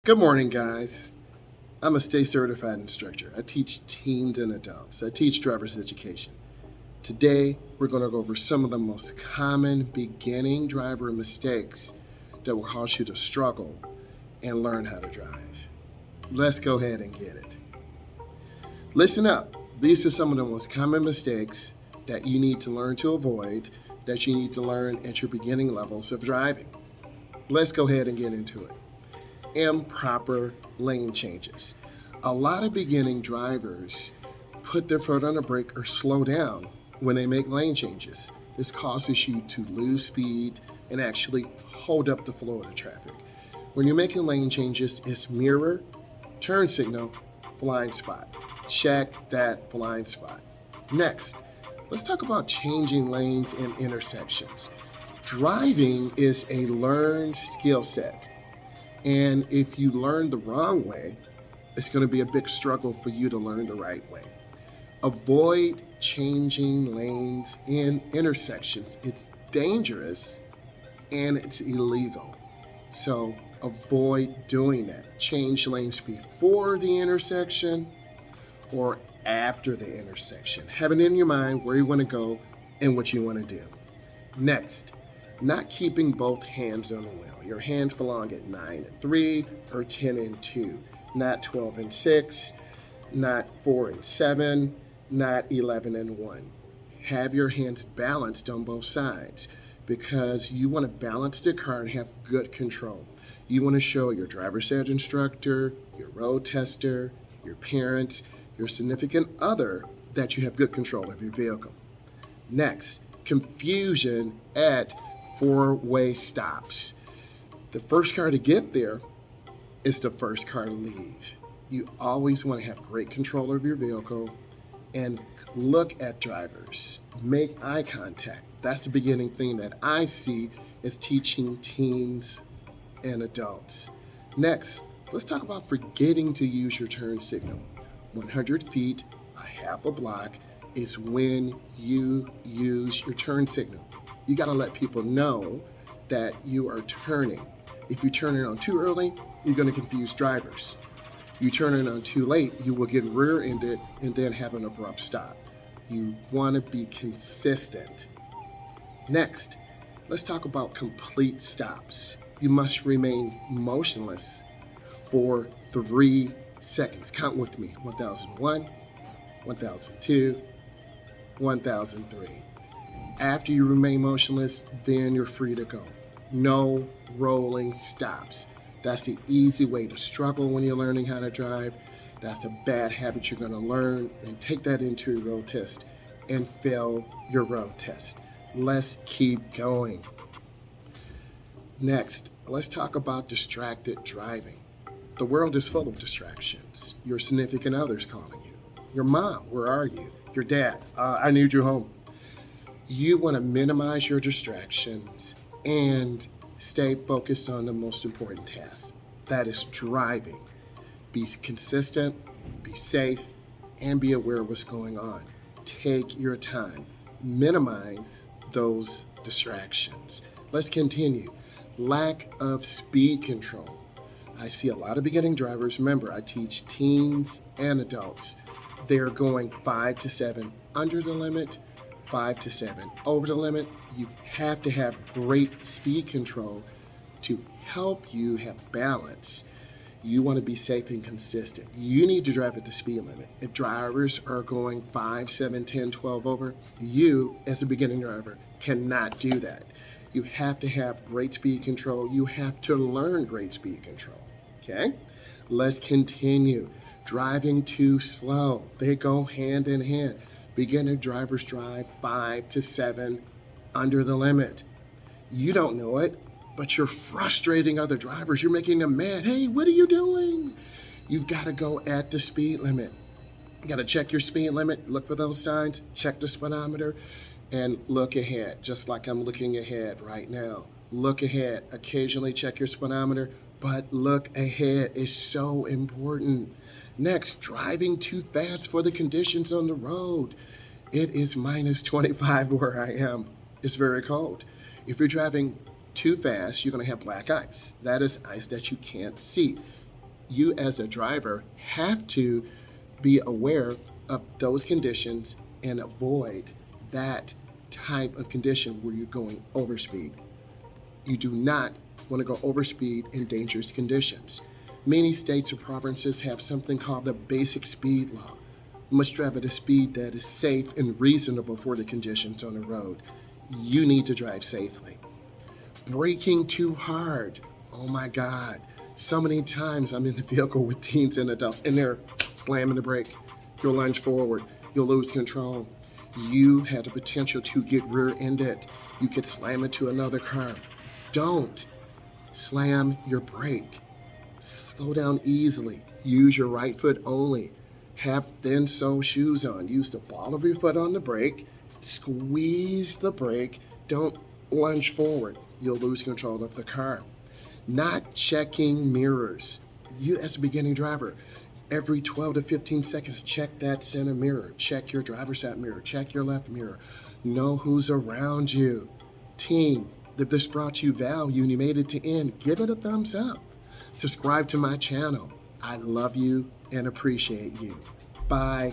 Good morning, guys. I'm a state certified instructor. I teach teens and adults. I teach driver's education. Today, we're going to go over some of the most common beginning driver mistakes that will cause you to struggle and learn how to drive. Let's go ahead and get it. Listen up. These are some of the most common mistakes that you need to learn to avoid, that you need to learn at your beginning levels of driving. Let's go ahead and get into it. Improper lane changes. A lot of beginning drivers put their foot on the brake or slow down when they make lane changes. This causes you to lose speed and actually hold up the flow of the traffic. When you're making lane changes, it's mirror, turn signal, blind spot. Check that blind spot. Next, let's talk about changing lanes in intersections. Driving is a learned skill set. And if you learn the wrong way, it's going to be a big struggle for you to learn the right way. Avoid changing lanes in intersections. It's dangerous and it's illegal. So avoid doing that. Change lanes before the intersection or after the intersection. Have it in your mind where you want to go and what you want to do. Next, not keeping both hands on the wheel. Your hands belong at 9 and 3 or 10 and 2, not 12 and 6, not 4 and 7, not 11 and 1. Have your hands balanced on both sides because you want to balance the car and have good control. You want to show your driver's ed instructor, your road tester, your parents, your significant other that you have good control of your vehicle. Next, confusion at four-way stops. The first car to get there is the first car to leave. You always want to have great control of your vehicle and look at drivers. Make eye contact. That's the beginning thing that I see is teaching teens and adults. Next, let's talk about forgetting to use your turn signal. 100 feet, a half a block, is when you use your turn signal. You got to let people know that you are turning. If you turn it on too early, you're going to confuse drivers. You turn it on too late, you will get rear-ended and then have an abrupt stop. You want to be consistent. Next, let's talk about complete stops. You must remain motionless for 3 seconds. Count with me. 1001, 1002, 1003. After you remain motionless, then you're free to go. No rolling stops. That's the easy way to struggle when you're learning how to drive. That's the bad habit you're going to learn, and take that into your road test and fail your road test. Let's keep going. Next, let's talk about distracted driving. The world is full of distractions. Your significant other's calling you. Your mom, where are you? Your dad, I need you home. You want to minimize your distractions and stay focused on the most important task. That is driving. Be consistent, be safe, and be aware of what's going on. Take your time. Minimize those distractions. Let's continue. Lack of speed control. I see a lot of beginning drivers. Remember, I teach teens and adults. They're going 5 to 7 under the limit, 5 to 7 over the limit. You have to have great speed control to help you have balance. You want to be safe and consistent. You need to drive at the speed limit. If drivers are going 5, 7, 10, 12 over, you, as a beginning driver, cannot do that. You have to have great speed control. You have to learn great speed control. Okay? Let's continue. Driving too slow. They go hand in hand. Beginner drivers drive 5 to 7 under the limit. You don't know it, but you're frustrating other drivers. You're making them mad. Hey, what are you doing? You've got to go at the speed limit. You got to check your speed limit, look for those signs, check the speedometer, and look ahead, just like I'm looking ahead right now. Look ahead. Occasionally check your speedometer, but look ahead is so important. Next, driving too fast for the conditions on the road. It is minus 25 where I am. It's very cold. If you're driving too fast, you're going to have black ice. That is ice that you can't see. you as a driver have to be aware of those conditions and avoid that type of condition where you're going overspeed. You do not want to go overspeed in dangerous conditions. Many states or provinces have something called the basic speed law. You must drive at a speed that is safe and reasonable for the conditions on the road. You need to drive safely. Braking too hard. Oh my God. So many times I'm in the vehicle with teens and adults and they're slamming the brake. You'll lunge forward. You'll lose control. You have the potential to get rear-ended. You could slam into another car. Don't slam your brake. Slow down easily. Use your right foot only. Have thin sole shoes on. Use the ball of your foot on the brake. Squeeze the brake. Don't lunge forward. You'll lose control of the car. Not checking mirrors. You, as a beginning driver, every 12 to 15 seconds, check that center mirror. Check your driver's side mirror. Check your left mirror. Know who's around you. Team, if this brought you value and you made it to end, give it a thumbs up. Subscribe to my channel. I love you and appreciate you. Bye.